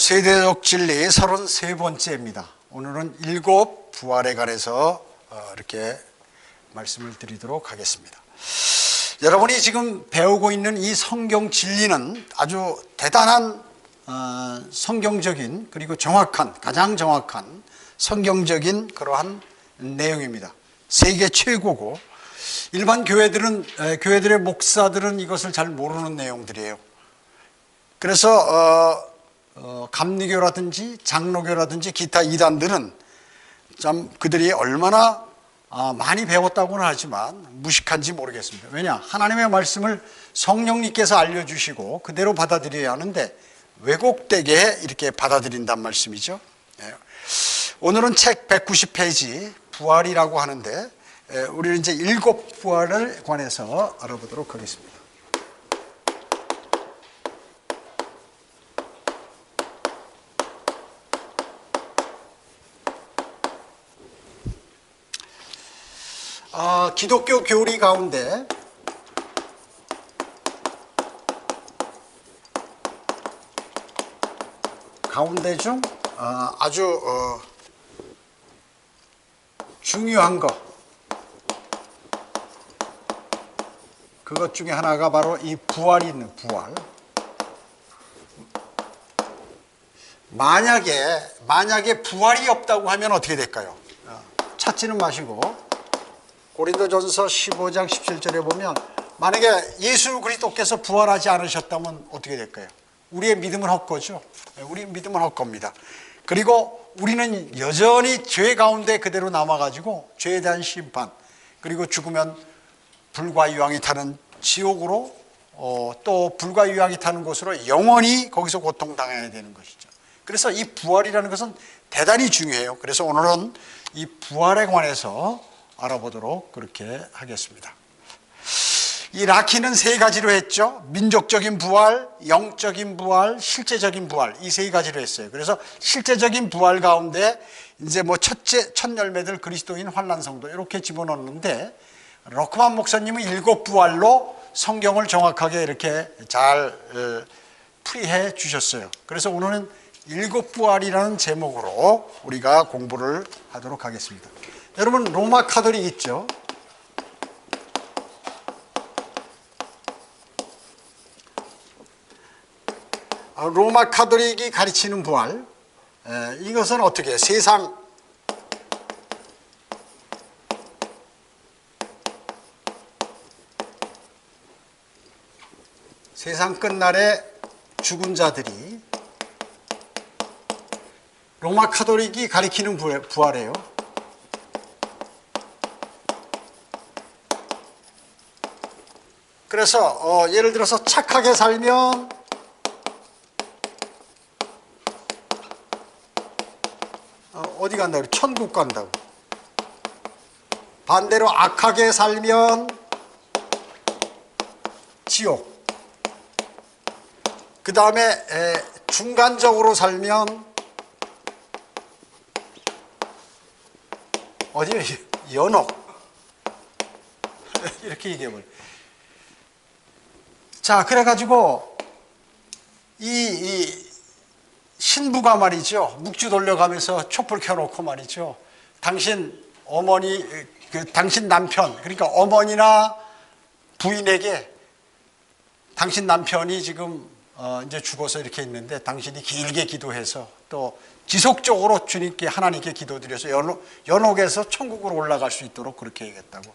세대적 진리 33번째입니다. 오늘은 7 부활에 관해서 이렇게 말씀을 드리도록 하겠습니다. 여러분이 지금 배우고 있는 이 성경 진리는 아주 대단한 성경적인 그리고 가장 정확한 성경적인 그러한 내용입니다. 세계 최고고 일반 교회들의 목사들은 이것을 잘 모르는 내용들이에요. 그래서 감리교라든지 장로교라든지 기타 이단들은 참 그들이 얼마나 많이 배웠다고는 하지만 무식한지 모르겠습니다. 왜냐? 하나님의 말씀을 성령님께서 알려주시고 그대로 받아들여야 하는데 왜곡되게 이렇게 받아들인단 말씀이죠. 오늘은 책 190페이지 부활이라고 하는데 우리는 이제 7 부활을 관해서 알아보도록 하겠습니다. 기독교 교리 가운데 중 아주 중요한 그것 중에 하나가 바로 이 부활이 있는 부활. 만약에 부활이 없다고 하면 어떻게 될까요? 찾지는 마시고 고린도전서 15장 17절에 보면 만약에 예수 그리스도께서 부활하지 않으셨다면 어떻게 될까요? 우리의 믿음은 헛거죠. 우리 믿음은 헛겁니다. 그리고 우리는 여전히 죄 가운데 그대로 남아가지고 죄에 대한 심판, 그리고 죽으면 불과 유황이 타는 지옥으로 또 불과 유황이 타는 곳으로 영원히 거기서 고통당해야 되는 것이죠. 그래서 이 부활이라는 것은 대단히 중요해요. 그래서 오늘은 이 부활에 관해서 알아보도록 그렇게 하겠습니다. 이 라키는 3가지로 했죠. 민족적인 부활, 영적인 부활, 실제적인 부활, 이 3가지로 했어요. 그래서 실제적인 부활 가운데 이제 첫 열매들 그리스도인 환난 성도 이렇게 집어넣는데 러크만 목사님은 7 부활로 성경을 정확하게 이렇게 잘 풀이해 주셨어요. 그래서 오늘은 7 부활이라는 제목으로 우리가 공부를 하도록 하겠습니다. 여러분 로마 카톨릭 있죠? 로마 카톨릭이 가르치는 부활, 이것은 어떻게 해요? 세상 끝날에 죽은 자들이 로마 카톨릭이 가리키는 부활이에요. 그래서 예를 들어서 착하게 살면 어디 간다고? 천국 간다고. 반대로 악하게 살면 지옥. 그 다음에 중간적으로 살면 어디요? 연옥. 이렇게 얘기해버려요. 자, 그래가지고 이 신부가 말이죠. 묵주 돌려가면서 촛불 켜놓고 말이죠. 당신 남편, 그러니까 어머니나 부인에게 당신 남편이 지금 이제 죽어서 이렇게 있는데 당신이 길게 기도해서 또 지속적으로 주님께 하나님께 기도드려서 연옥에서 천국으로 올라갈 수 있도록 그렇게 해야겠다고.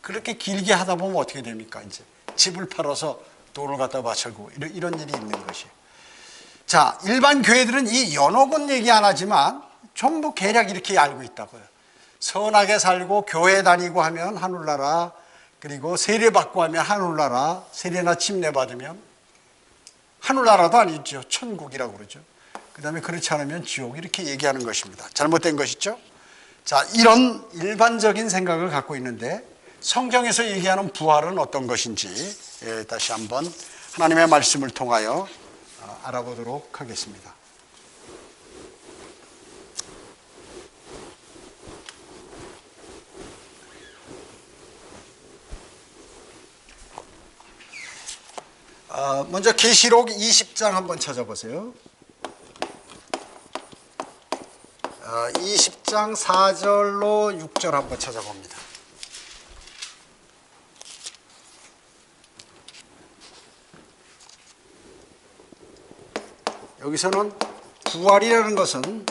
그렇게 길게 하다 보면 어떻게 됩니까? 이제 집을 팔아서 돈을 갖다 바치고 이런 일이 있는 것이에요. 자, 일반 교회들은 이 연옥은 얘기 안 하지만 전부 개략 이렇게 알고 있다고요. 선하게 살고 교회 다니고 하면 하늘나라, 그리고 세례받고 하면 하늘나라, 세례나 침례 받으면 하늘나라도 아니죠. 천국이라고 그러죠. 그 다음에 그렇지 않으면 지옥, 이렇게 얘기하는 것입니다. 잘못된 것이죠. 자, 이런 일반적인 생각을 갖고 있는데 성경에서 얘기하는 부활은 어떤 것인지 다시 한번 하나님의 말씀을 통하여 알아보도록 하겠습니다. 먼저 계시록 20장 한번 찾아보세요. 20장 4절로 6절 한번 찾아봅니다. 여기서는 부활이라는 것은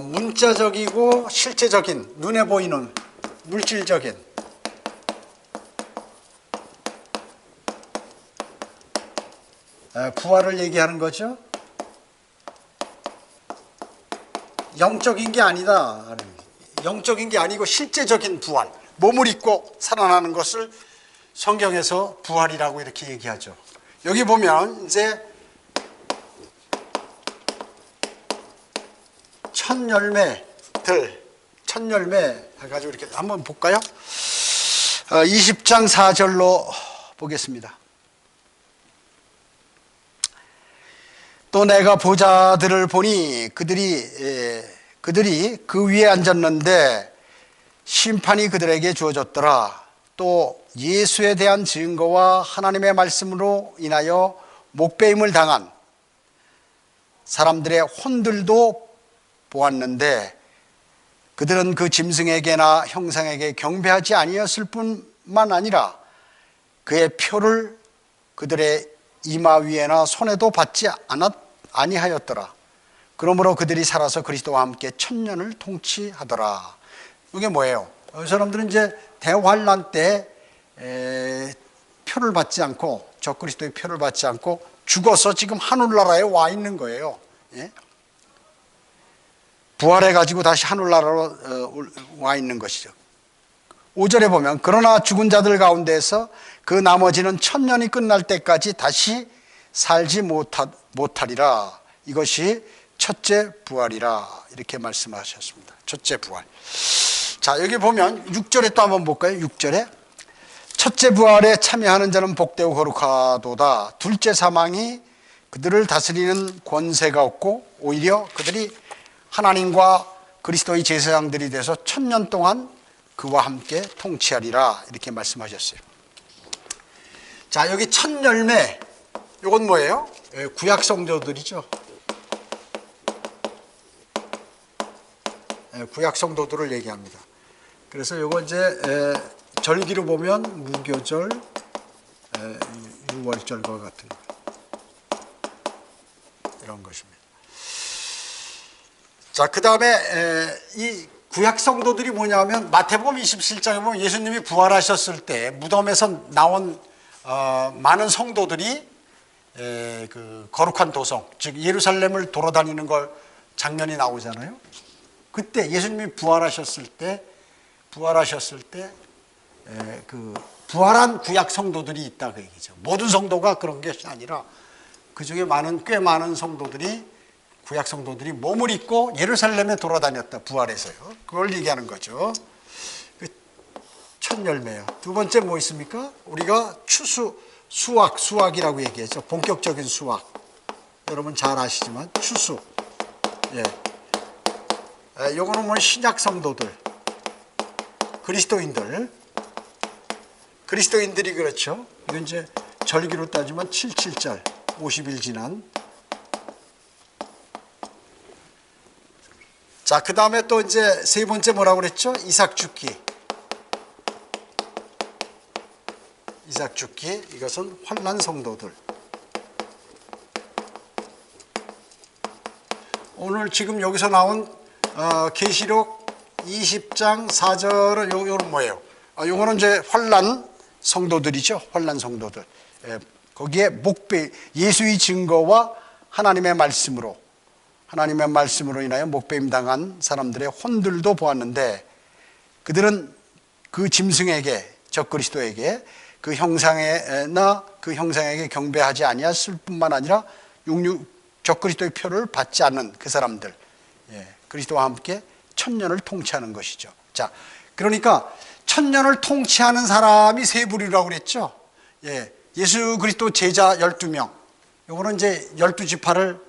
문자적이고 실제적인, 눈에 보이는 물질적인 부활을 얘기하는 거죠. 영적인 게 아니다. 영적인 게 아니고 실제적인 부활, 몸을 입고 살아나는 것을 성경에서 부활이라고 이렇게 얘기하죠. 여기 보면 이제 첫 열매 해가지고 이렇게 한번 볼까요? 20장 4절로 보겠습니다. 또 내가 보자들을 보니 그들이 그 위에 앉았는데 심판이 그들에게 주어졌더라. 또 예수에 대한 증거와 하나님의 말씀으로 인하여 목배임을 당한 사람들의 혼들도 보았는데 그들은 그 짐승에게나 형상에게 경배하지 아니었을 뿐만 아니라 그의 표를 그들의 이마 위에나 손에도 받지 아니하였더라. 그러므로 그들이 살아서 그리스도와 함께 천년을 통치하더라. 이게 뭐예요? 이 사람들은 이제 대환란 때 표를 받지 않고, 적그리스도의 표를 받지 않고 죽어서 지금 하늘나라에 와 있는 거예요. 예? 부활해가지고 다시 하늘나라로 와 있는 것이죠. 5절에 보면 그러나 죽은 자들 가운데에서 그 나머지는 천년이 끝날 때까지 다시 살지 못하리라. 이것이 첫째 부활이라 이렇게 말씀하셨습니다. 첫째 부활. 자, 여기 보면 6절에 또 한번 볼까요? 6절에 첫째 부활에 참여하는 자는 복되고 거룩하도다. 둘째 사망이 그들을 다스리는 권세가 없고 오히려 그들이 하나님과 그리스도의 제사장들이 돼서 천년 동안 그와 함께 통치하리라 이렇게 말씀하셨어요. 자, 여기 첫 열매, 이건 뭐예요? 구약 성도들이죠. 구약 성도들을 얘기합니다. 그래서 이거 이제 절기로 보면 무교절, 유월절과 같은 이런 것입니다. 자, 그 다음에 이 구약 성도들이 뭐냐면 마태복음 27장에 보면 예수님이 부활하셨을 때 무덤에서 나온 많은 성도들이 그 거룩한 도성, 즉 예루살렘을 돌아다니는 걸 장면이 나오잖아요. 그때 예수님이 부활하셨을 때 그 부활한 구약 성도들이 있다 그 얘기죠. 모든 성도가 그런 것이 아니라 그 중에 꽤 많은 성도들이, 구약 성도들이 몸을 입고 예루살렘에 돌아다녔다, 부활해서요. 그걸 얘기하는 거죠. 첫 열매요. 두 번째 뭐 있습니까? 우리가 수학이라고 얘기했죠. 본격적인 수학. 여러분 잘 아시지만 추수. 예. 요거는 뭐 신약 성도들, 그리스도인들이 그렇죠. 이건 이제 절기로 따지면 77절, 50일 지난. 자, 그 다음에 또 이제 세 번째 뭐라고 그랬죠? 이삭 죽기. 이것은 환난 성도들. 오늘 지금 여기서 나온 계시록 20장 4절은 요거는 뭐예요? 요거는 이제 환난 성도들이죠. 환난 성도들. 거기에 예수의 증거와 하나님의 말씀으로 인하여 목배임 당한 사람들의 혼들도 보았는데 그들은 그 짐승에게, 적그리스도에게 그 형상에게 경배하지 아니했을 뿐만 아니라 적그리스도의 표를 받지 않는 그 사람들, 그리스도와 함께 천년을 통치하는 것이죠. 자, 그러니까 천년을 통치하는 사람이 세 부류라고 그랬죠. 예수 그리스도 제자 12명, 요거는 이제 12지파를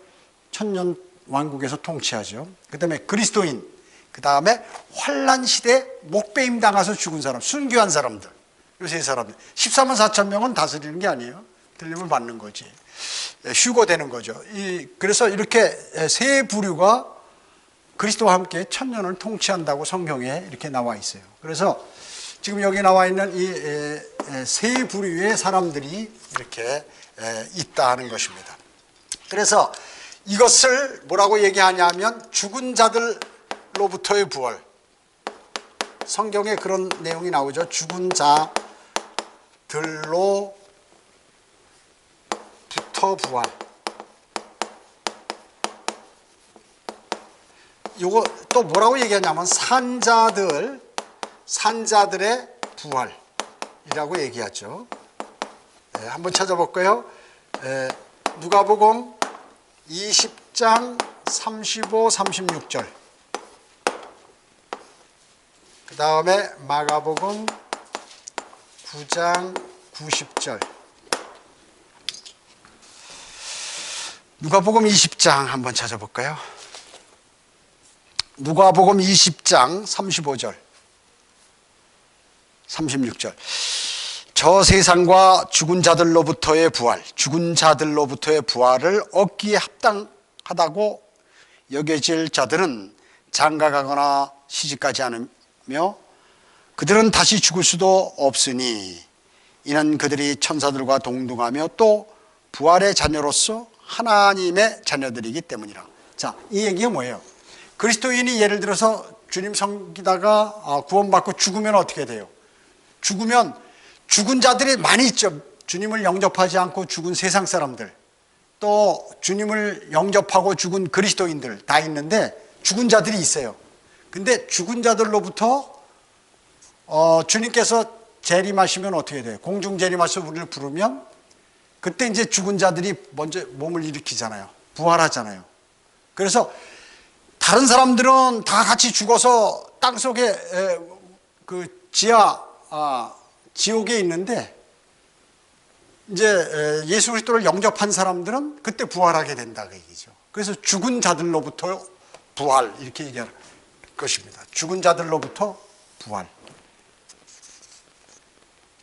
천년 왕국에서 통치하죠. 그 다음에 그리스도인, 그 다음에 환란 시대 목배임 당해서 죽은 사람, 순교한 사람들, 요 세 사람들. 14만 4천 명은 다스리는 게 아니에요. 들림을 받는 거지. 휴거되는 거죠. 그래서 이렇게 세 부류가 그리스도와 함께 천년을 통치한다고 성경에 이렇게 나와 있어요. 그래서 지금 여기 나와 있는 이 세 부류의 사람들이 이렇게 있다 하는 것입니다. 그래서 이것을 뭐라고 얘기하냐면 죽은 자들로부터의 부활. 성경에 그런 내용이 나오죠. 죽은 자들로부터 부활. 요거 또 뭐라고 얘기하냐면 산자들의 부활이라고 얘기하죠. 한번 찾아볼까요? 누가복음 20장 35, 36절. 그 다음에 마가복음 9장 90절. 누가복음 20장 한번 찾아볼까요? 누가복음 20장 35절, 36절. 저 세상과 죽은 자들로부터의 부활을 얻기에 합당하다고 여겨질 자들은 장가가거나 시집가지 않으며 그들은 다시 죽을 수도 없으니 이는 그들이 천사들과 동등하며 또 부활의 자녀로서 하나님의 자녀들이기 때문이라. 자, 이 얘기가 뭐예요? 그리스도인이 예를 들어서 주님 섬기다가 구원받고 죽으면 어떻게 돼요? 죽으면 죽은 자들이 많이 있죠. 주님을 영접하지 않고 죽은 세상 사람들, 또 주님을 영접하고 죽은 그리스도인들 다 있는데 죽은 자들이 있어요. 근데 죽은 자들로부터 주님께서 재림하시면 어떻게 돼요? 공중 재림하셔서 우리를 부르면 그때 이제 죽은 자들이 먼저 몸을 일으키잖아요. 부활하잖아요. 그래서 다른 사람들은 다 같이 죽어서 땅속에 그 지옥에 있는데 이제 예수 그리스도를 영접한 사람들은 그때 부활하게 된다 그 얘기죠. 그래서 죽은 자들로부터 부활 이렇게 얘기하는 것입니다. 죽은 자들로부터 부활.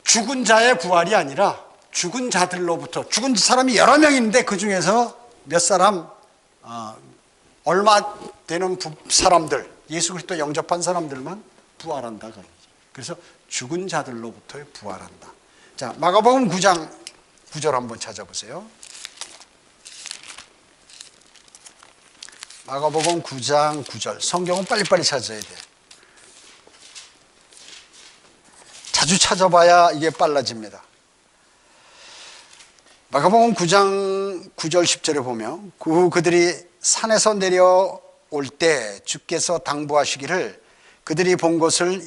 죽은 자의 부활이 아니라 죽은 자들로부터, 죽은 사람이 여러 명 있는데 그 중에서 몇 사람 얼마 되는 사람들, 예수 그리스도 영접한 사람들만 부활한다. 그래서 죽은 자들로부터 부활한다. 자, 마가복음 9장 9절 한번 찾아보세요. 마가복음 9장 9절. 성경은 빨리빨리 찾아야 돼요. 자주 찾아봐야 이게 빨라집니다. 마가복음 9장 9절 10절에 보면 그들이 산에서 내려올 때 주께서 당부하시기를 그들이 본 것을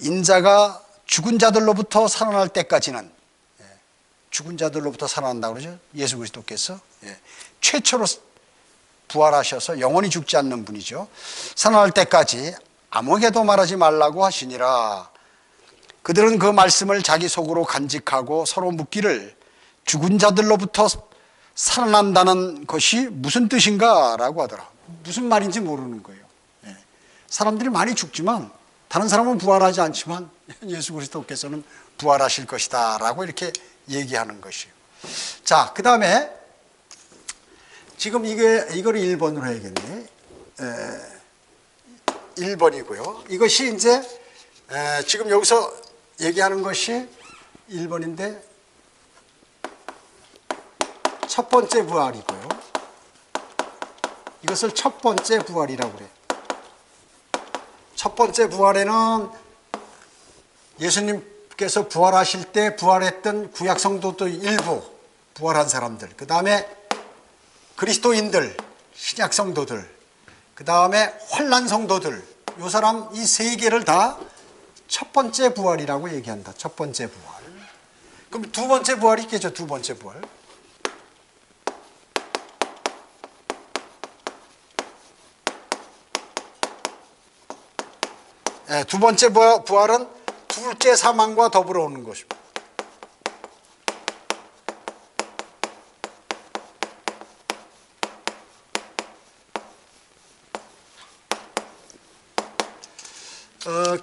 인자가 죽은 자들로부터 살아날 때까지는, 죽은 자들로부터 살아난다고 그러죠. 예수 그리스도께서 최초로 부활하셔서 영원히 죽지 않는 분이죠. 살아날 때까지 아무에게도 말하지 말라고 하시니라. 그들은 그 말씀을 자기 속으로 간직하고 서로 묻기를 죽은 자들로부터 살아난다는 것이 무슨 뜻인가 라고 하더라. 무슨 말인지 모르는 거예요. 사람들이 많이 죽지만 다른 사람은 부활하지 않지만 예수 그리스도께서는 부활하실 것이다 라고 이렇게 얘기하는 것이에요. 자, 그 다음에 지금 이거를 1번으로 해야겠네. 1번이고요. 이것이 이제 지금 여기서 얘기하는 것이 1번인데 첫 번째 부활이고요. 이것을 첫 번째 부활이라고 그래요. 첫 번째 부활에는 예수님께서 부활하실 때 부활했던 구약 성도들 일부 부활한 사람들, 그 다음에 그리스도인들, 신약 성도들, 그 다음에 환난 성도들, 이 사람 이 세 개를 다 첫 번째 부활이라고 얘기한다. 첫 번째 부활. 그럼 두 번째 부활이 있겠죠. 두 번째 부활. 두 번째 부활은 둘째 사망과 더불어 오는 것입니다.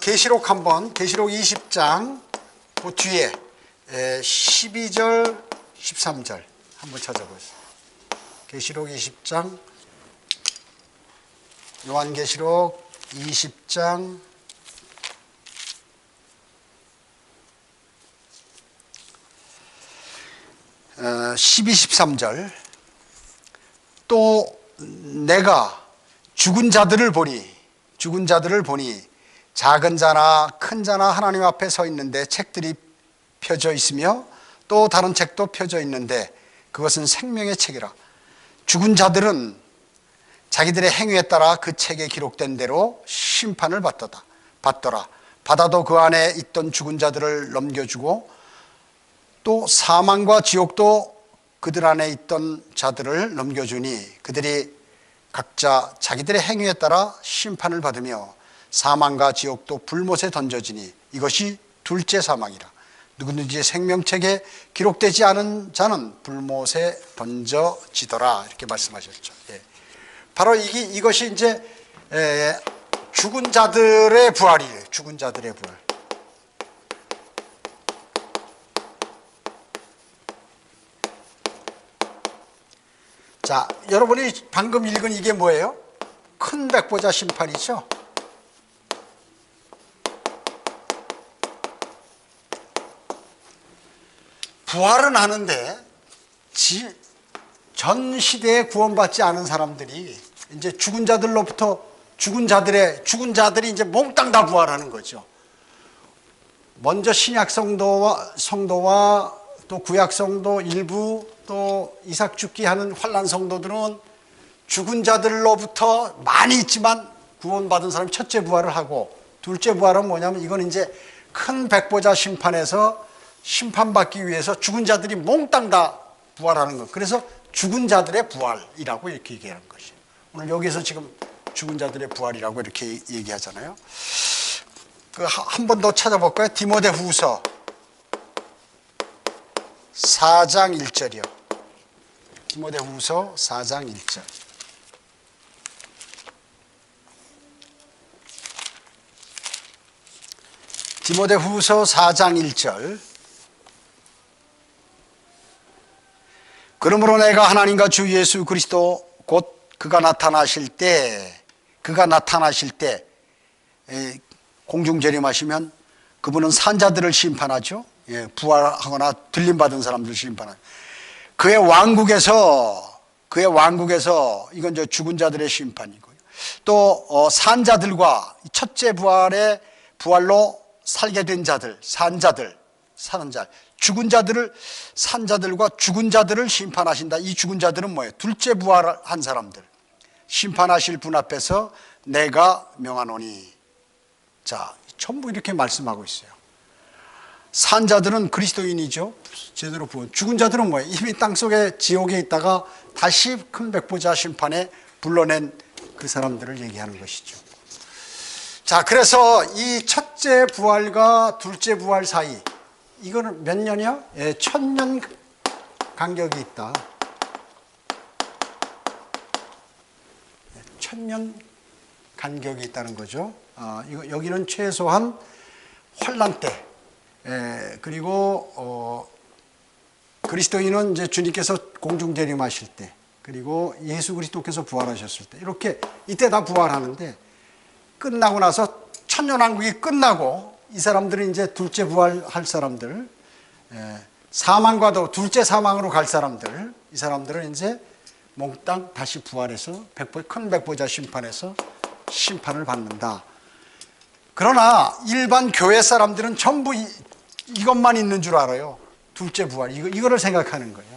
계시록 한번, 계시록 20장 그 뒤에 12절, 13절 한번 찾아보세요. 계시록 20장 요한계시록 20장 12, 13절. 또 내가 죽은 자들을 보니 작은 자나 큰 자나 하나님 앞에 서 있는데 책들이 펴져 있으며 또 다른 책도 펴져 있는데 그것은 생명의 책이라. 죽은 자들은 자기들의 행위에 따라 그 책에 기록된 대로 심판을 받더라. 받아도 그 안에 있던 죽은 자들을 넘겨주고 또 사망과 지옥도 그들 안에 있던 자들을 넘겨주니 그들이 각자 자기들의 행위에 따라 심판을 받으며 사망과 지옥도 불못에 던져지니 이것이 둘째 사망이라. 누구든지 생명책에 기록되지 않은 자는 불못에 던져지더라. 이렇게 말씀하셨죠. 예. 바로 이것이 이제 죽은 자들의 부활이에요. 죽은 자들의 부활. 자, 여러분이 방금 읽은 이게 뭐예요? 큰 백보자 심판이죠. 부활은 하는데 전 시대에 구원받지 않은 사람들이 이제 죽은 자들이 이제 몽땅 다 부활하는 거죠. 먼저 신약 성도와 또 구약 성도 일부 또 이삭 죽기 하는 환난 성도들은 죽은 자들로부터 많이 있지만 구원받은 사람이 첫째 부활을 하고, 둘째 부활은 뭐냐면 이건 이제 큰 백보자 심판에서 심판받기 위해서 죽은 자들이 몽땅 다 부활하는 것. 그래서 죽은 자들의 부활이라고 이렇게 얘기하는 것이에요. 오늘 여기서 지금 죽은 자들의 부활이라고 이렇게 얘기하잖아요. 한 번 더 찾아볼까요? 디모데후서 4장 1절이요. 디모데후서 4장 1절. 디모데후서 4장 1절. 그러므로 내가 하나님과 주 예수 그리스도 곧 그가 나타나실 때 공중재림하시면 그분은 산자들을 심판하죠. 예, 부활하거나 들림받은 사람들을 심판하죠. 그의 왕국에서 이건 이제 죽은 자들의 심판이고요. 또 산자들과 첫째 부활로 살게 된 자들, 사는 자, 죽은 자들을, 산자들과 죽은 자들을 심판하신다. 이 죽은 자들은 뭐예요? 둘째 부활한 사람들. 심판하실 분 앞에서 내가 명하노니. 자, 전부 이렇게 말씀하고 있어요. 산자들은 그리스도인이죠. 제대로 부은. 죽은 자들은 뭐예요? 이미 땅속에 지옥에 있다가 다시 큰 백보자 심판에 불러낸 그 사람들을 얘기하는 것이죠. 자, 그래서 이 첫째 부활과 둘째 부활 사이, 이거는 몇 년이요? 예, 1000년 간격이 있다. 1000년 간격이 있다는 거죠. 여기는 최소한 환난 때, 그리고 그리스도인은 이제 주님께서 공중 재림하실 때, 그리고 예수 그리스도께서 부활하셨을 때, 이렇게 이때 다 부활하는데, 끝나고 나서 천년왕국이 끝나고 이 사람들은 이제 둘째 부활할 사람들, 사망과도 둘째 사망으로 갈 사람들, 이 사람들은 이제 몽땅 다시 부활해서 큰 백보자 심판에서 심판을 받는다. 그러나 일반 교회 사람들은 전부 이것만 있는 줄 알아요. 둘째 부활, 이거를 생각하는 거예요.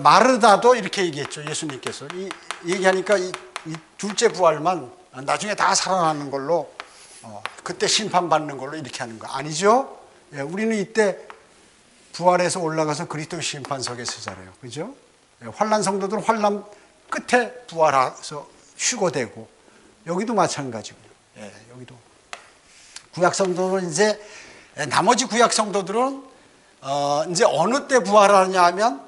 마르다도 이렇게 얘기했죠. 예수님께서 얘기하니까 이 둘째 부활만 나중에 다 살아나는 걸로, 그때 심판받는 걸로 이렇게 하는 거 아니죠? 예, 우리는 이때 부활해서 올라가서 그리스도 심판석에 서잖아요. 그죠? 예, 환난 성도들은 환난 끝에 부활해서 휴거되고, 여기도 마찬가지고요. 예, 여기도 구약 성도들은 이제, 나머지 구약 성도들은 이제 어느 때 부활하느냐 하면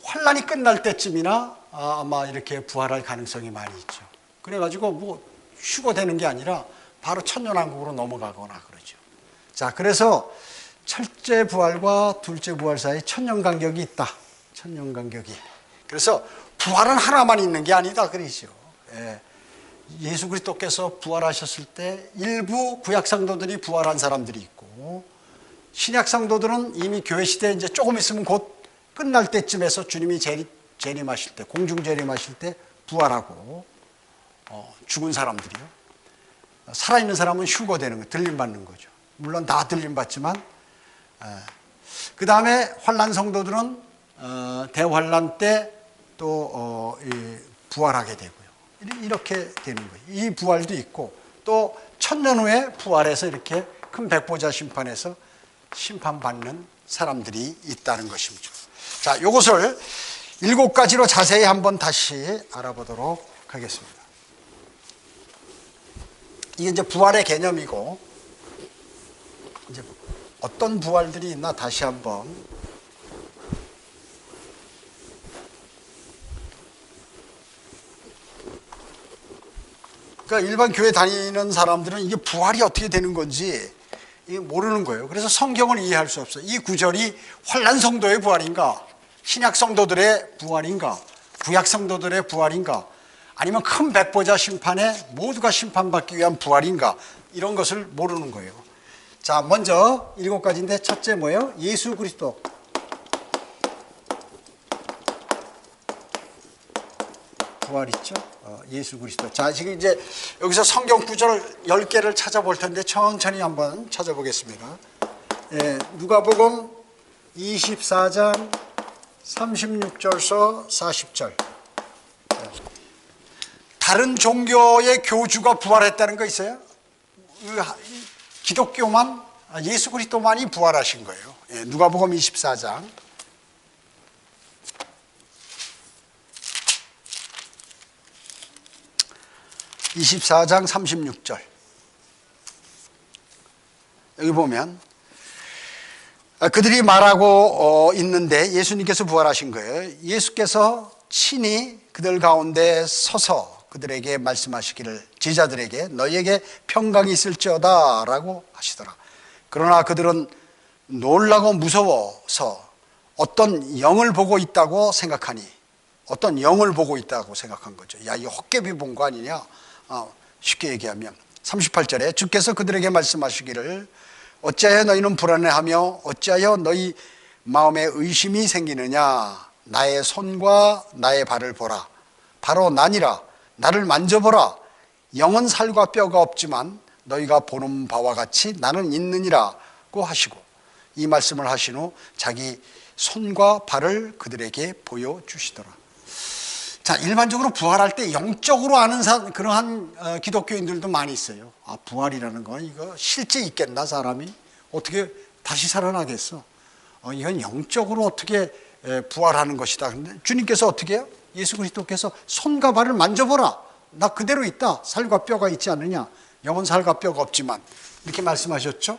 환난이 끝날 때쯤이나 아마 이렇게 부활할 가능성이 많이 있죠. 그래가지고 뭐 휴거되는 게 아니라 바로 천년왕국으로 넘어가거나 그러죠. 자, 그래서 첫째 부활과 둘째 부활 사이 천년 간격이 있다. 천년 간격이. 그래서 부활은 하나만 있는 게 아니다 그러죠. 예. 예수 그리스도께서 부활하셨을 때 일부 구약 성도들이 부활한 사람들이 있고, 신약 성도들은 이미 교회 시대에 이제 조금 있으면 곧 끝날 때쯤에서 주님이 재림하실 때, 공중 재림하실 때 부활하고, 죽은 사람들이요. 살아있는 사람은 휴거되는 거예요. 들림받는 거죠. 물론 다 들림받지만, 그 다음에 환난 성도들은 대환난 때 또 부활하게 되고요. 이렇게 되는 거예요. 이 부활도 있고, 또 천년 후에 부활해서 이렇게 큰 백보자 심판에서 심판받는 사람들이 있다는 것입니다. 자, 이것을 7가지로 자세히 한번 다시 알아보도록 하겠습니다. 이게 이제 부활의 개념이고, 이제 어떤 부활들이 있나 다시 한번. 그러니까 일반 교회 다니는 사람들은 이게 부활이 어떻게 되는 건지 이게 모르는 거예요. 그래서 성경을 이해할 수 없어요. 이 구절이 환난 성도의 부활인가, 신약 성도들의 부활인가, 구약 성도들의 부활인가, 아니면 큰 백보자 심판에 모두가 심판받기 위한 부활인가, 이런 것을 모르는 거예요. 자, 먼저 7가지인데 첫째 뭐예요? 예수 그리스도. 부활 있죠? 예수 그리스도. 자, 지금 이제 여기서 성경 구절 10개를 찾아볼 텐데 천천히 한번 찾아보겠습니다. 예, 누가복음 24장 36절서 40절. 다른 종교의 교주가 부활했다는 거 있어요? 기독교만, 예수 그리스도만이 부활하신 거예요. 예, 누가복음 24장. 24장 36절. 여기 보면 그들이 말하고 있는데 예수님께서 부활하신 거예요. 예수께서 친히 그들 가운데 서서 그들에게 말씀하시기를, 제자들에게 너희에게 평강이 있을지어다 라고 하시더라. 그러나 그들은 놀라고 무서워서 어떤 영을 보고 있다고 생각하니, 어떤 영을 보고 있다고 생각한 거죠. 야, 이거 헛개비 본 거 아니냐? 쉽게 얘기하면 38절에 주께서 그들에게 말씀하시기를 어찌하여 너희는 불안해하며 어찌하여 너희 마음에 의심이 생기느냐. 나의 손과 나의 발을 보라. 바로 나니라. 나를 만져보라. 영은 살과 뼈가 없지만 너희가 보는 바와 같이 나는 있느니라고 하시고, 이 말씀을 하신 후 자기 손과 발을 그들에게 보여주시더라. 자, 일반적으로 부활할 때 영적으로 아는 그러한 기독교인들도 많이 있어요. 아, 부활이라는 건 이거 실제 있겠나, 사람이? 어떻게 다시 살아나겠어? 이건 영적으로 어떻게 부활하는 것이다. 근데 주님께서 어떻게 해요? 예수 그리스도께서 손과 발을 만져보라. 나 그대로 있다. 살과 뼈가 있지 않느냐. 영은 살과 뼈가 없지만. 이렇게 말씀하셨죠.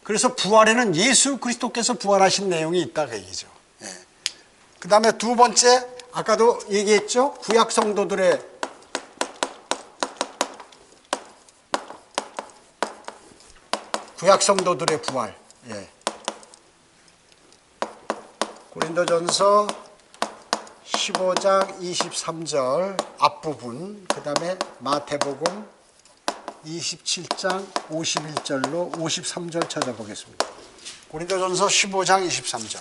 그래서 부활에는 예수 그리스도께서 부활하신 내용이 있다 그 얘기죠. 예. 그 다음에 두 번째, 아까도 얘기했죠. 구약 성도들의 부활. 예. 고린도전서 15장 23절 앞부분, 그 다음에 마태복음 27장 51절로 53절 찾아보겠습니다. 고린도전서 15장 23절.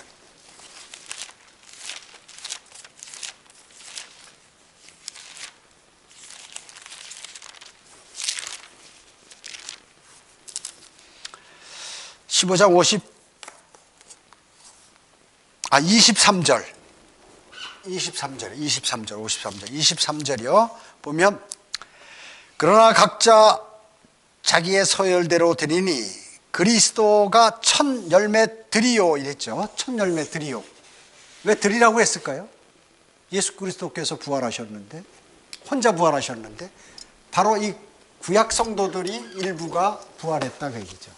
아, 23절. 23절이요. 보면, 그러나 각자 자기의 서열대로 드리니 그리스도가 첫 열매 드리요 이랬죠. 첫 열매 드리요. 왜 드리라고 했을까요? 예수 그리스도께서 부활하셨는데, 혼자 부활하셨는데, 바로 이 구약 성도들이 일부가 부활했다 그 얘기죠.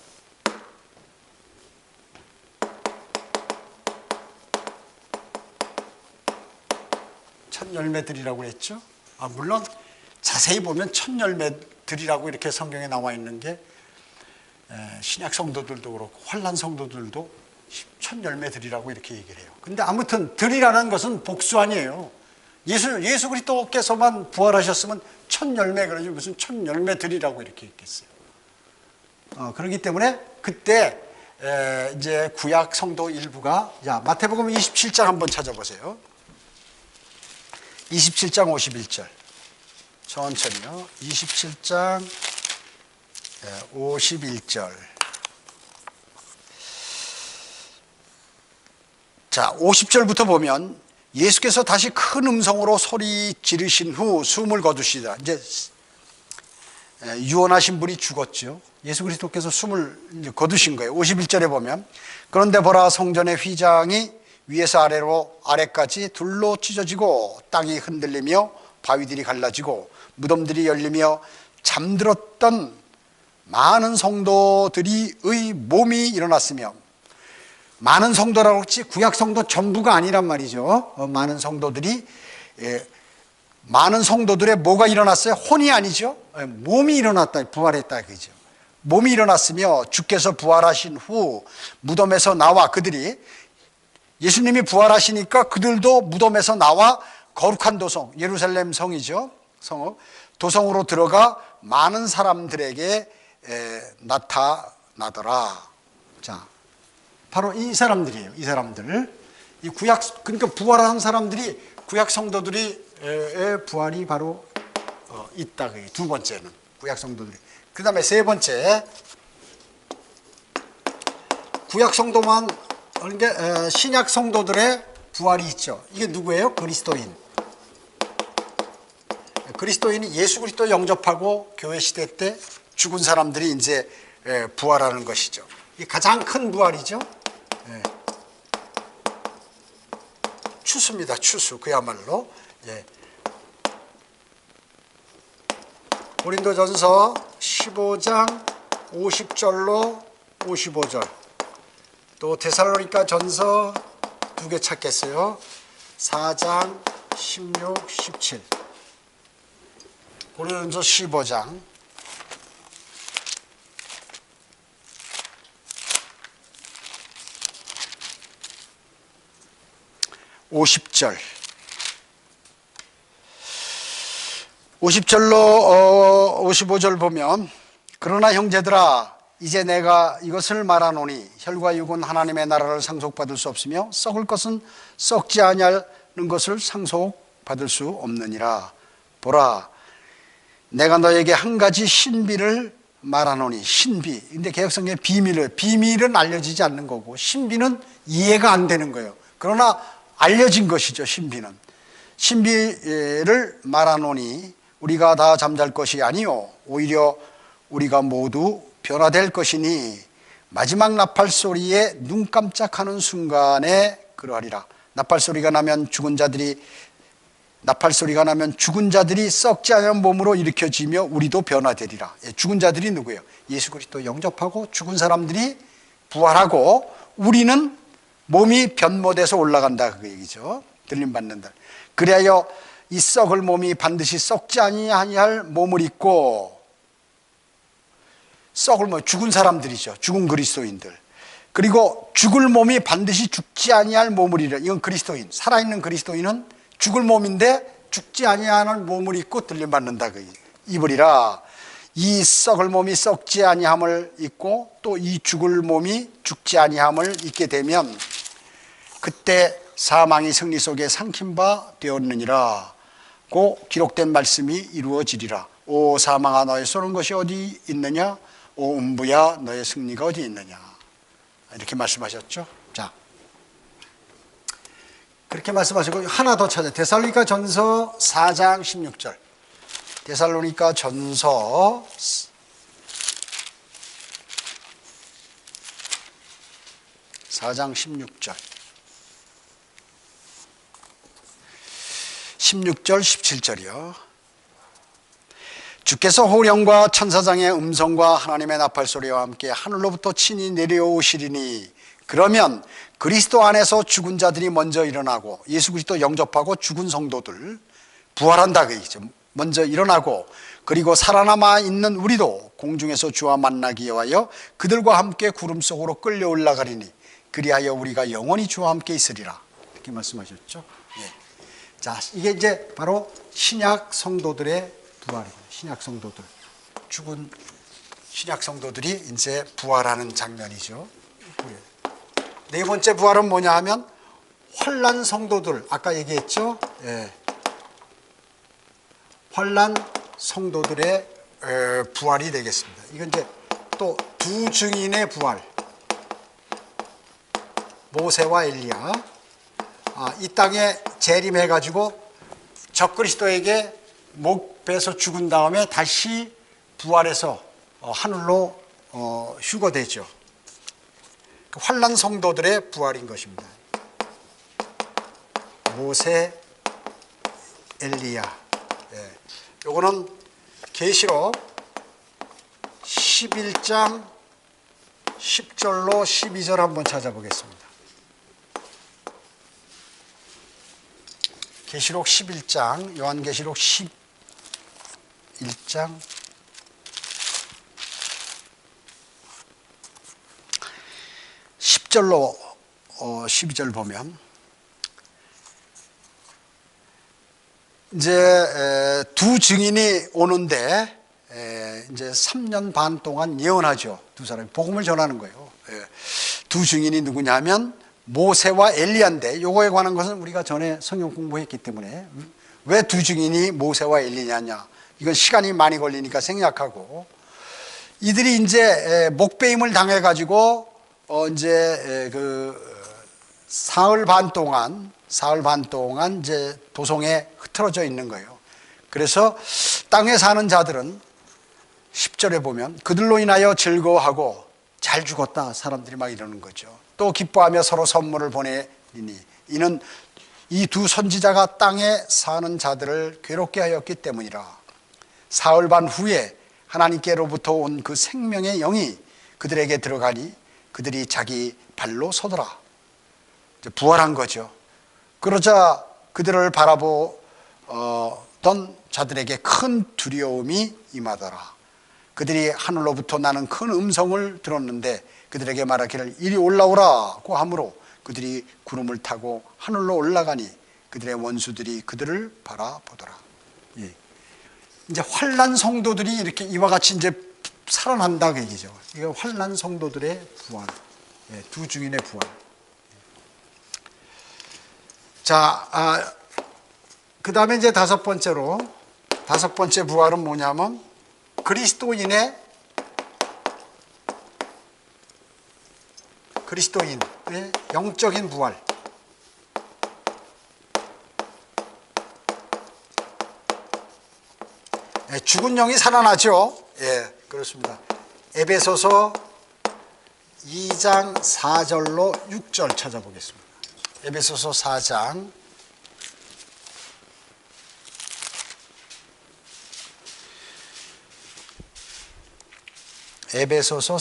첫 열매들이라고 했죠. 물론 자세히 보면 첫 열매들이라고 이렇게 성경에 나와 있는 게 신약 성도들도 그렇고 환난 성도들도 천 열매 드리라고 이렇게 얘기를 해요. 근데 아무튼 드리라는 것은 복수 아니에요. 예수 그리스도께서만 부활하셨으면 천 열매 그러지 무슨 천 열매 드리라고 이렇게 했겠어요. 그렇기 때문에 그때 이제 구약 성도 일부가, 자, 마태복음 27장 한번 찾아보세요. 27장 51절. 천천히요. 27장 51절. 자, 50절부터 보면 예수께서 다시 큰 음성으로 소리 지르신 후 숨을 거두시다. 이제 유언하신 분이 죽었죠. 예수 그리스도께서 숨을 이제 거두신 거예요. 51절에 보면, 그런데 보라, 성전의 휘장이 위에서 아래로 아래까지 둘로 찢어지고 땅이 흔들리며 바위들이 갈라지고 무덤들이 열리며 잠들었던 많은 성도들의 몸이 일어났으며, 많은 성도라고 했지 구약 성도 전부가 아니란 말이죠. 많은 성도들이, 많은 성도들의 뭐가 일어났어요? 혼이 아니죠. 몸이 일어났다, 부활했다 그죠. 몸이 일어났으며 주께서 부활하신 후 무덤에서 나와, 그들이 예수님이 부활하시니까 그들도 무덤에서 나와 거룩한 도성, 예루살렘 성이죠. 도성으로 들어가 많은 사람들에게 나타나더라. 자, 바로 이 사람들이에요. 이 사람들. 이 구약, 그러니까 부활한 사람들이 구약 성도들의 부활이 바로 있다. 두 번째는 구약 성도들이. 그 다음에 세 번째, 구약 성도만, 그러니까 신약 성도들의 부활이 있죠. 이게 누구예요? 그리스도인. 그리스도인이 예수 그리스도 영접하고 교회 시대 때 죽은 사람들이 이제 부활하는 것이죠. 이게 가장 큰 부활이죠. 추수입니다. 추수. 그야말로. 고린도전서 15장 50절로 55절. 또 데살로니가 전서 두 개 찾겠어요. 4장 16, 17. 고린도전서 15장 50절. 50절로 55절 보면, 그러나 형제들아 이제 내가 이것을 말하노니 혈과 육은 하나님의 나라를 상속받을 수 없으며 썩을 것은 썩지 아니하는 것을 상속받을 수 없느니라. 보라, 내가 너에게 한 가지 신비를 말하노니. 신비. 근데 개혁성경에 비밀은 알려지지 않는 거고, 신비는 이해가 안 되는 거예요. 그러나 알려진 것이죠. 신비는. 신비를 말하노니 우리가 다 잠잘 것이 아니요 오히려 우리가 모두 변화될 것이니 마지막 나팔 소리에 눈 깜짝하는 순간에 그러하리라. 나팔 소리가 나면 죽은 자들이 썩지 않은 몸으로 일으켜지며 우리도 변화되리라. 죽은 자들이 누구예요? 예수 그리스도 영접하고 죽은 사람들이 부활하고 우리는 몸이 변모돼서 올라간다 그 얘기죠. 들림받는다. 그리하여 이 썩을 몸이 반드시 썩지 아니할 몸을 입고, 썩을 몸, 죽은 사람들이죠. 죽은 그리스도인들. 그리고 죽을 몸이 반드시 죽지 아니할 몸을 입으라. 이건 그리스도인, 살아있는 그리스도인은 죽을 몸인데 죽지 아니하는 몸을 입고 들림받는다 그 입으리라. 이 썩을 몸이 썩지 아니함을 입고 또 이 죽을 몸이 죽지 아니함을 입게 되면 그때 사망이 승리 속에 삼킨 바 되었느니라 고 기록된 말씀이 이루어지리라. 오 사망아, 너의 쏘는 것이 어디 있느냐? 오 음부야, 너의 승리가 어디 있느냐? 이렇게 말씀하셨죠. 자, 그렇게 말씀하시고 하나 더 찾아요. 데살로니가 전서 4장 16절. 데살로니가 전서 4장 16절. 16절 17절이요. 주께서 호령과 천사장의 음성과 하나님의 나팔소리와 함께 하늘로부터 친히 내려오시리니 그러면 그리스도 안에서 죽은 자들이 먼저 일어나고, 예수 그리스도 영접하고 죽은 성도들 부활한다 그 얘기죠. 먼저 일어나고, 그리고 살아남아 있는 우리도 공중에서 주와 만나기 위하여 그들과 함께 구름 속으로 끌려 올라가리니 그리하여 우리가 영원히 주와 함께 있으리라. 이렇게 말씀하셨죠. 예. 자, 이게 이제 바로 신약 성도들의 부활입니다. 신약 성도들, 죽은 신약 성도들이 이제 부활하는 장면이죠. 네 번째 부활은 뭐냐 하면 환난 성도들, 아까 얘기했죠. 예. 환난 성도들의 부활이 되겠습니다. 이건 이제 또 두 증인의 부활, 모세와 엘리야. 이 땅에 재림해가지고 적그리스도에게 목 베서 죽은 다음에 다시 부활해서 하늘로 휴거되죠. 환난 성도들의 부활인 것입니다. 모세, 엘리야. 요거는 계시록 11장 10절로 12절 한번 찾아보겠습니다. 계시록 11장, 요한계시록 11장 10절로 12절 보면 이제 두 증인이 오는데 이제 3년 반 동안 예언하죠. 두 사람이 복음을 전하는 거예요. 두 증인이 누구냐면 모세와 엘리야인데 요거에 관한 것은 우리가 전에 성경 공부했기 때문에 왜 두 증인이 모세와 엘리야냐, 이건 시간이 많이 걸리니까 생략하고, 이들이 이제 목배임을 당해 가지고 이제 사흘 반 동안 이제 도성에 흩어져 있는 거예요. 그래서 땅에 사는 자들은 10절에 보면 그들로 인하여 즐거워하고 잘 죽었다, 사람들이 막 이러는 거죠. 또 기뻐하며 서로 선물을 보내리니 이는 이 두 선지자가 땅에 사는 자들을 괴롭게 하였기 때문이라. 사흘 반 후에 하나님께로부터 온 그 생명의 영이 그들에게 들어가니 그들이 자기 발로 서더라. 부활한 거죠. 그러자 그들을 바라보던 자들에게 큰 두려움이 임하더라. 그들이 하늘로부터 나는 큰 음성을 들었는데 그들에게 말하기를 이리 올라오라고 하므로 그들이 구름을 타고 하늘로 올라가니 그들의 원수들이 그들을 바라보더라. 예. 이제 환난 성도들이 이렇게 이와 같이 이제 살아난다 그 얘기죠. 이거 환난 성도들의 부활, 예, 두 증인의 부활. 자, 그 다음에 이제 다섯 번째 부활은 뭐냐면 그리스도인의 영적인 부활. 예, 죽은 영이 살아나죠. 예, 그렇습니다. 에베소서 2장 4절로 6절 찾아보겠습니다. 에베소서 4장 에베소서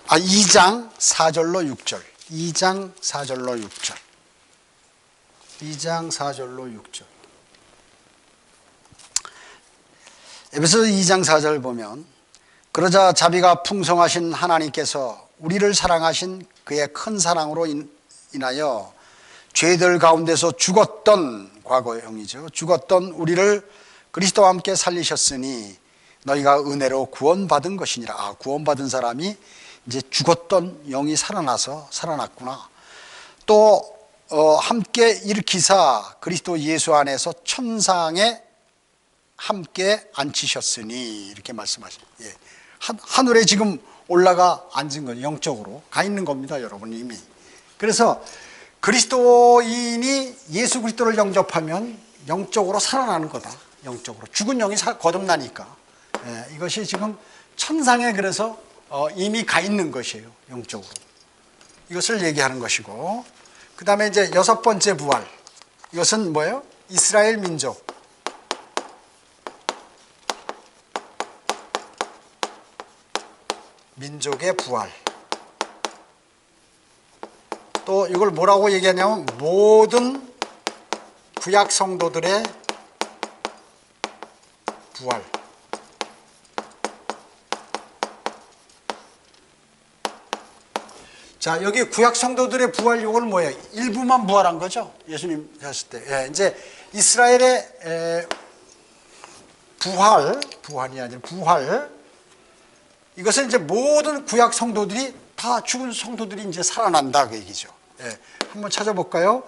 2장 4절로 6절. 2장 4절로 6절. 2장 4절로 6절. 에베소서 2장 4절 보면 그러자 자비가 풍성하신 하나님께서 우리를 사랑하신 그의 큰 사랑으로 인하여 죄들 가운데서 죽었던, 과거형이죠, 죽었던 우리를 그리스도와 함께 살리셨으니 너희가 은혜로 구원받은 것이니라. 구원받은 사람이 이제 죽었던 영이 살아났구나. 또 함께 일으키사 그리스도 예수 안에서 천상에 함께 앉히셨으니 이렇게 말씀하시죠. 예. 하늘에 지금 올라가 앉은 건 영적으로 가 있는 겁니다, 여러분 이미. 그래서 그리스도인이 예수 그리스도를 영접하면 영적으로 살아나는 거다. 영적으로 죽은 영이 거듭나니까. 예, 이것이 지금 천상에 그래서 이미 가 있는 것이에요, 영적으로. 이것을 얘기하는 것이고, 그 다음에 이제 여섯 번째 부활. 이것은 뭐예요? 이스라엘 민족의 부활. 또 이걸 뭐라고 얘기하냐면 모든 구약 성도들의 부활. 자, 여기 구약 성도들의 부활 요건 뭐예요? 일부만 부활한 거죠. 예수님 하실 때. 예, 이제 이스라엘의 부활이 아니라 부활. 이것은 이제 모든 구약 성도들이 다 죽은 성도들이 이제 살아난다 그 얘기죠. 예, 한번 찾아볼까요?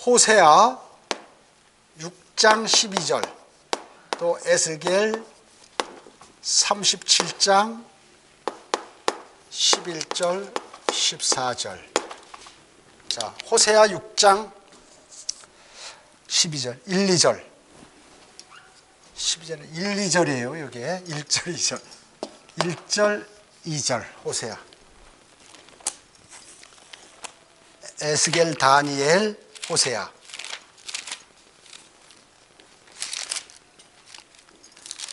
호세아 6장 12절, 또 에스겔 37장 11절 14절. 자, 호세아 6장 12절 1, 2절 12절은 1, 2절이에요. 여기에 1절 2절 1절 2절 호세아. 에스겔 다니엘 호세아.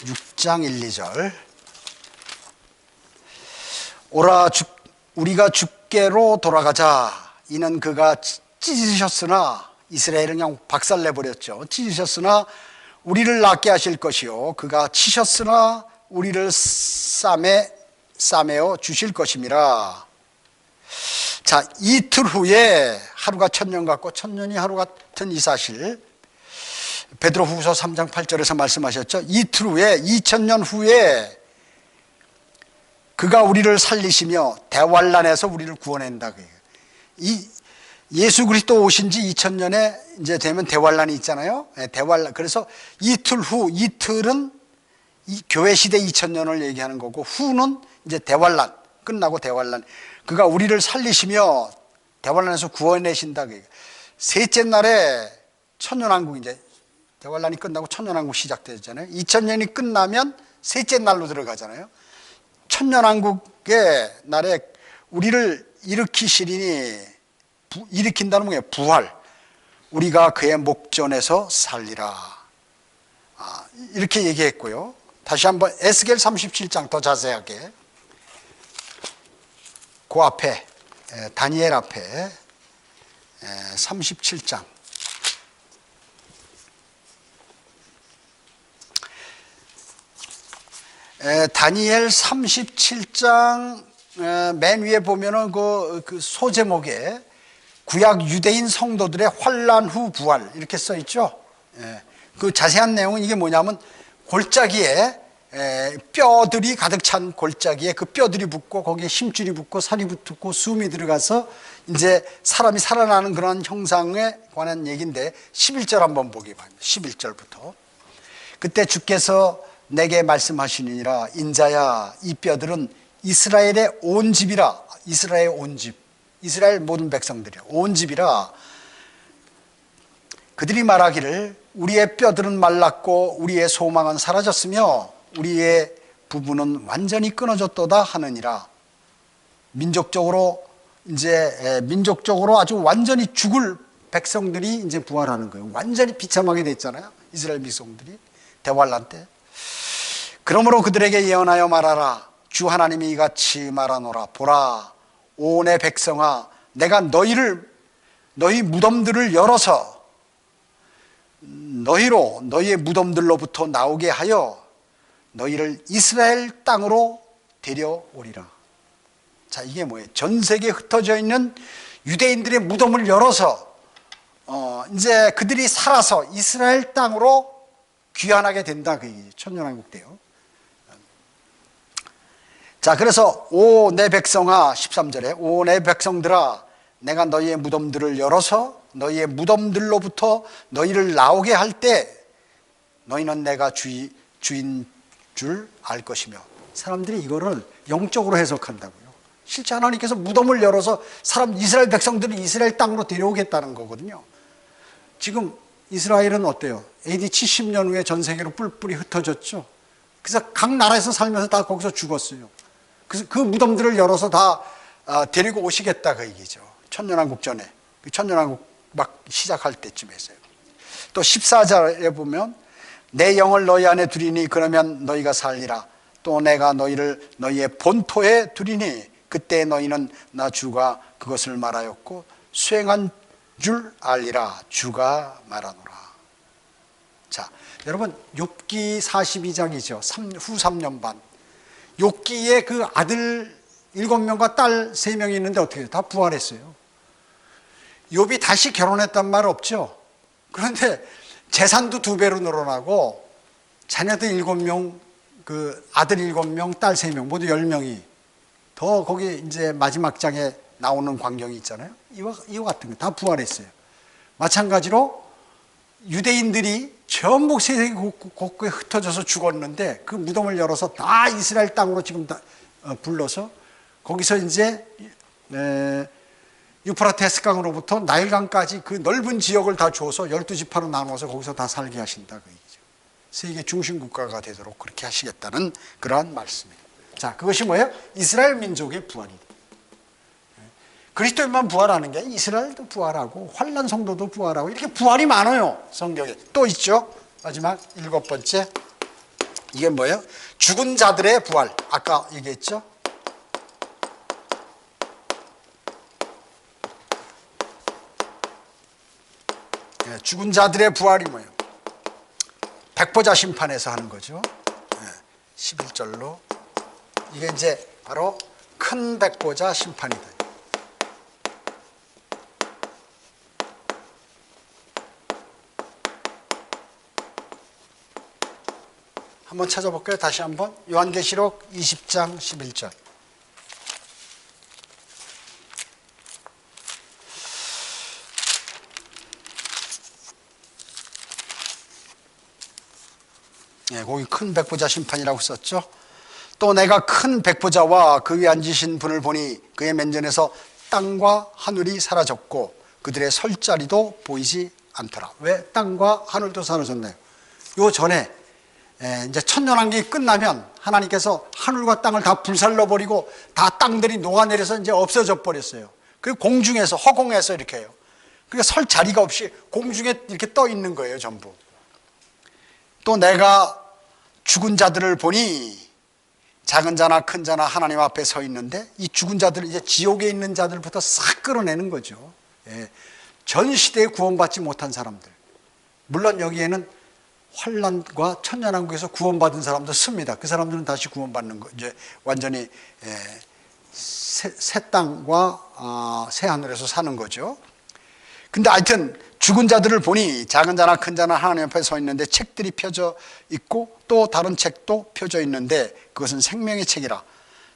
(6장 1, 2절) 오라 우리가 주께로 돌아가자. 이는 그가 찢으셨으나, 이스라엘은 그냥 박살내버렸죠. 찢으셨으나 우리를 낫게 하실 것이요, 그가 치셨으나 우리를 싸매어 주실 것임이라. 자, 이틀 후에, 하루가 천년 같고 천년이 하루 같은 이 사실, 베드로후서 3장 8절에서 말씀하셨죠. 이틀 후에, 2000년 후에 그가 우리를 살리시며 대환란에서 우리를 구원한다. 이 예수 그리스도 오신 지 2000년에 이제 되면 대환란이 있잖아요. 대환란. 그래서 이틀 후, 이틀은 이 교회 시대 2000년을 얘기하는 거고, 후는 이제 대환란, 끝나고 대환란. 그가 우리를 살리시며 대환란에서 구원내신다. 셋째 날에 천년왕국, 이제 대환란이 끝나고 천년왕국 시작되잖아요. 2000년이 끝나면 셋째 날로 들어가잖아요. 천년왕국의 날에 우리를 일으키시리니, 일으킨다는 뭐예요? 부활. 우리가 그의 목전에서 살리라. 이렇게 얘기했고요. 다시 한번 에스겔 37장 더 자세하게, 그 앞에 다니엘 앞에 37장. 다니엘 37장 맨 위에 보면은 그 소제목에 구약 유대인 성도들의 환란 후 부활 이렇게 써 있죠. 그 자세한 내용은 이게 뭐냐면, 골짜기에 뼈들이 가득 찬 골짜기에 그 뼈들이 붙고 거기에 힘줄이 붙고 살이 붙고 숨이 들어가서 이제 사람이 살아나는 그런 형상에 관한 얘기인데, 11절 한번 보기 바랍니다. 11절부터. 그때 주께서 내게 말씀하시니라. 인자야, 이 뼈들은 이스라엘의 온 집이라. 이스라엘의 온 집, 이스라엘 모든 백성들이야. 온 집이라. 그들이 말하기를 우리의 뼈들은 말랐고 우리의 소망은 사라졌으며 우리의 부부는 완전히 끊어졌도다 하느니라. 민족적으로 아주 완전히 죽을 백성들이 이제 부활하는 거예요. 완전히 비참하게 됐잖아요. 이스라엘 백성들이 대환란 때. 그러므로 그들에게 예언하여 말하라. 주 하나님이 이같이 말하노라. 보라, 오 내 백성아, 내가 너희 무덤들을 열어서 너희의 무덤들로부터 나오게 하여 너희를 이스라엘 땅으로 데려오리라. 자, 이게 뭐예요? 전 세계에 흩어져 있는 유대인들의 무덤을 열어서 이제 그들이 살아서 이스라엘 땅으로 귀환하게 된다. 그 얘기죠. 천년왕국 때요. 자, 그래서 오 내 백성아, 13절에 오 내 백성들아, 내가 너희의 무덤들을 열어서 너희의 무덤들로부터 너희를 나오게 할 때 너희는 내가 주인 줄 알 것이며. 사람들이 이거를 영적으로 해석한다고요. 실제 하나님께서 무덤을 열어서 이스라엘 백성들을 이스라엘 땅으로 데려오겠다는 거거든요. 지금 이스라엘은 어때요? AD 70년 후에 전 세계로 뿔뿔이 흩어졌죠. 그래서 각 나라에서 살면서 다 거기서 죽었어요. 그래서 그 무덤들을 열어서 다 데리고 오시겠다 그 얘기죠. 천년왕국 전에, 천년왕국 막 시작할 때쯤에 했어요. 또 14절에 보면 내 영을 너희 안에 두리니 그러면 너희가 살리라. 또 내가 너희를 너희의 본토에 두리니 그때 너희는 나 주가 그것을 말하였고 수행한 줄 알리라. 주가 말하노라. 자, 여러분 욥기 42장이죠. 후 3년 반. 욥기의 그 아들 7명과 딸 3명이 있는데 어떻게 해요? 다 부활했어요. 욥이 다시 결혼했단 말 없죠. 그런데 재산도 2배로 늘어나고 자녀들 7명, 그 아들 7명, 딸 3명, 모두 10명이 더 거기 이제 마지막 장에 나오는 광경이 있잖아요. 이와 같은 거 다 부활했어요. 마찬가지로 유대인들이 전부 세계 곳곳에 흩어져서 죽었는데 그 무덤을 열어서 다 이스라엘 땅으로 지금 다 불러서 거기서 이제 유프라테스 강으로부터 나일강까지 그 넓은 지역을 다 줘서 12지파로 나눠서 거기서 다 살게 하신다 그 얘기죠. 세계 중심 국가가 되도록 그렇게 하시겠다는 그러한 말씀이에요. 자, 그것이 뭐예요? 이스라엘 민족의 부활이다. 그리스도인만 부활하는 게 이스라엘도 부활하고 환난 성도도 부활하고 이렇게 부활이 많아요. 성경에 또 있죠. 마지막 7번째, 이게 뭐예요? 죽은 자들의 부활. 아까 얘기했죠. 죽은 자들의 부활이 뭐예요? 백보자 심판에서 하는 거죠. 11절로 이게 이제 바로 큰 백보자 심판이다. 한번 찾아볼까요? 다시 한번. 요한계시록 20장 11절. 거기 큰 백보자 심판이라고 썼죠. 또 내가 큰 백보자와 그 위에 앉으신 분을 보니 그의 면전에서 땅과 하늘이 사라졌고 그들의 설 자리도 보이지 않더라. 왜 땅과 하늘도 사라졌나요? 요 전에 이제 천년왕국이 끝나면 하나님께서 하늘과 땅을 다 불살라버리고 다 땅들이 녹아내려서 이제 없어져 버렸어요. 그리고 공중에서 허공에서 이렇게 해요. 그러니까 설 자리가 없이 공중에 이렇게 떠 있는 거예요, 전부. 또 내가 죽은 자들을 보니 작은 자나 큰 자나 하나님 앞에 서 있는데 이 죽은 자들, 이제 지옥에 있는 자들부터 싹 끌어내는 거죠. 전 시대에 구원받지 못한 사람들. 물론 여기에는 환난과 천년왕국에서 구원받은 사람도 씁니다. 그 사람들은 다시 구원받는 거, 이제 완전히 새 땅과 새 하늘에서 사는 거죠. 근데 하여튼 죽은 자들을 보니 작은 자나 큰 자나 하나님 앞에 서 있는데 책들이 펴져 있고 또 다른 책도 펴져 있는데 그것은 생명의 책이라.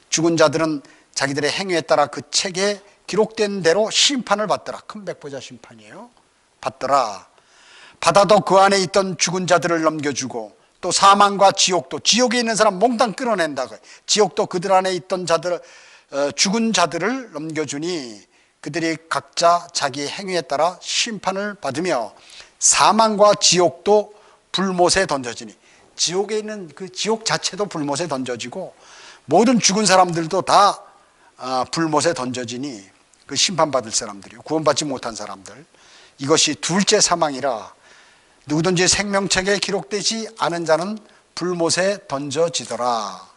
죽은 자들은 자기들의 행위에 따라 그 책에 기록된 대로 심판을 받더라. 큰 백보자 심판이에요. 받더라. 받아도 그 안에 있던 죽은 자들을 넘겨주고 또 사망과 지옥도, 지옥에 있는 사람 몽땅 끌어낸다. 지옥도 그들 안에 있던 자들, 죽은 자들을 넘겨주니 그들이 각자 자기 행위에 따라 심판을 받으며 사망과 지옥도 불못에 던져지니, 지옥에 있는 그 지옥 자체도 불못에 던져지고 모든 죽은 사람들도 다 불못에 던져지니, 그 심판받을 사람들이요, 구원받지 못한 사람들, 이것이 둘째 사망이라. 누구든지 생명책에 기록되지 않은 자는 불못에 던져지더라.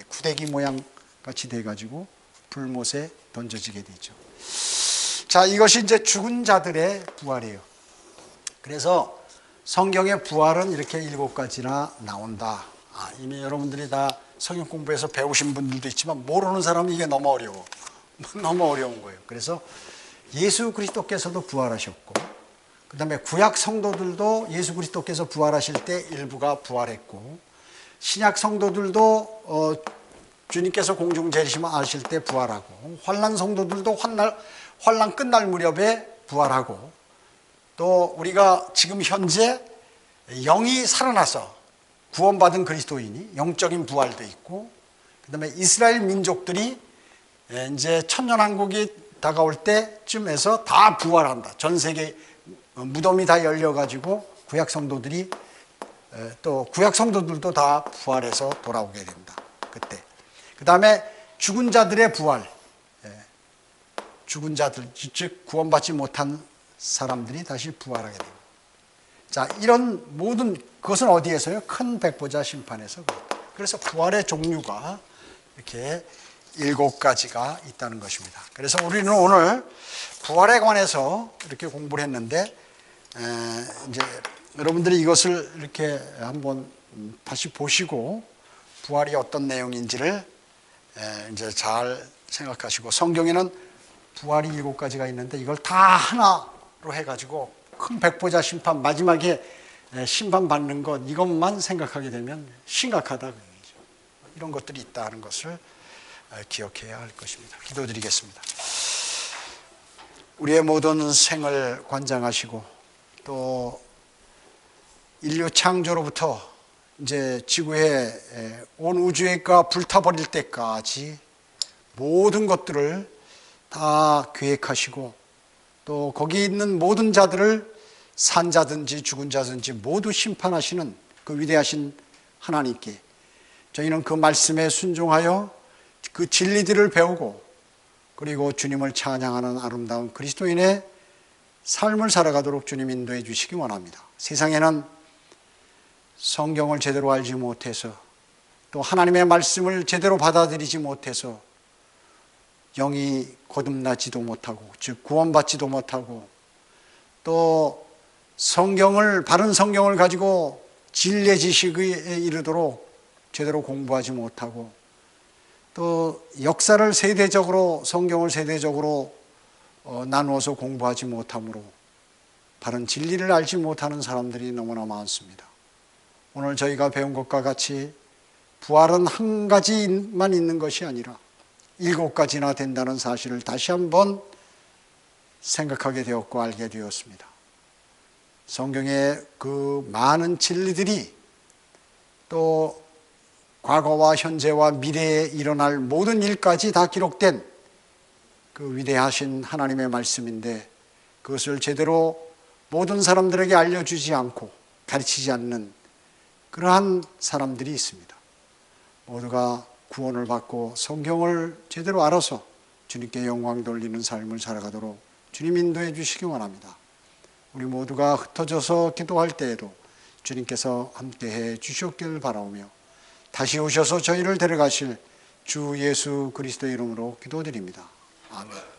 구데기 모양 같이 돼가지고 불못에 던져지게 되죠. 자, 이것이 이제 죽은 자들의 부활이에요. 그래서 성경의 부활은 이렇게 7가지나 나온다. 이미 여러분들이 다 성경 공부해서 배우신 분들도 있지만 모르는 사람은 이게 너무 어려워. 너무 어려운 거예요. 그래서 예수 그리스도께서도 부활하셨고, 그 다음에 구약 성도들도 예수 그리스도께서 부활하실 때 일부가 부활했고, 신약 성도들도 주님께서 공중 재림하실 때 부활하고, 환난 성도들도 환난 끝날 무렵에 부활하고, 또 우리가 지금 현재 영이 살아나서 구원받은 그리스도인이 영적인 부활도 있고, 그 다음에 이스라엘 민족들이 이제 천년왕국이 다가올 때쯤에서 다 부활한다. 전 세계 무덤이 다 열려가지고 구약 성도들이, 또 구약 성도들도 다 부활해서 돌아오게 된다. 그때. 그 다음에 죽은 자들의 부활, 죽은 자들, 즉 구원받지 못한 사람들이 다시 부활하게 됩니다. 자, 이런 모든 그것은 어디에서요? 큰 백보자 심판에서. 그래서 부활의 종류가 이렇게 7가지가 있다는 것입니다. 그래서 우리는 오늘 부활에 관해서 이렇게 공부를 했는데, 이제 여러분들이 이것을 이렇게 한번 다시 보시고 부활이 어떤 내용인지를 이제 잘 생각하시고, 성경에는 부활이 7가지가 있는데 이걸 다 하나로 해가지고 큰 백보자 심판, 마지막에 심판받는 것, 이것만 생각하게 되면 심각하다. 이런 것들이 있다는 것을 기억해야 할 것입니다. 기도드리겠습니다. 우리의 모든 생을 관장하시고 또 인류 창조로부터 이제 지구의 온 우주가 불타버릴 때까지 모든 것들을 다 계획하시고 또 거기 있는 모든 자들을 산 자든지 죽은 자든지 모두 심판하시는 그 위대하신 하나님께 저희는 그 말씀에 순종하여 그 진리들을 배우고 그리고 주님을 찬양하는 아름다운 그리스도인의 삶을 살아가도록 주님 인도해 주시기 원합니다. 세상에는 성경을 제대로 알지 못해서 또 하나님의 말씀을 제대로 받아들이지 못해서 영이 거듭나지도 못하고 즉 구원받지도 못하고 또 바른 성경을 가지고 진리의 지식에 이르도록 제대로 공부하지 못하고 또 역사를 세대적으로 성경을 세대적으로 나누어서 공부하지 못하므로 바른 진리를 알지 못하는 사람들이 너무나 많습니다. 오늘 저희가 배운 것과 같이 부활은 한 가지만 있는 것이 아니라 7가지나 된다는 사실을 다시 한번 생각하게 되었고 알게 되었습니다. 성경의 그 많은 진리들이 또 과거와 현재와 미래에 일어날 모든 일까지 다 기록된 그 위대하신 하나님의 말씀인데 그것을 제대로 모든 사람들에게 알려주지 않고 가르치지 않는 그러한 사람들이 있습니다. 모두가 구원을 받고 성경을 제대로 알아서 주님께 영광 돌리는 삶을 살아가도록 주님 인도해 주시기 원합니다. 우리 모두가 흩어져서 기도할 때에도 주님께서 함께해 주셨기를 바라오며 다시 오셔서 저희를 데려가실 주 예수 그리스도의 이름으로 기도드립니다. 아멘.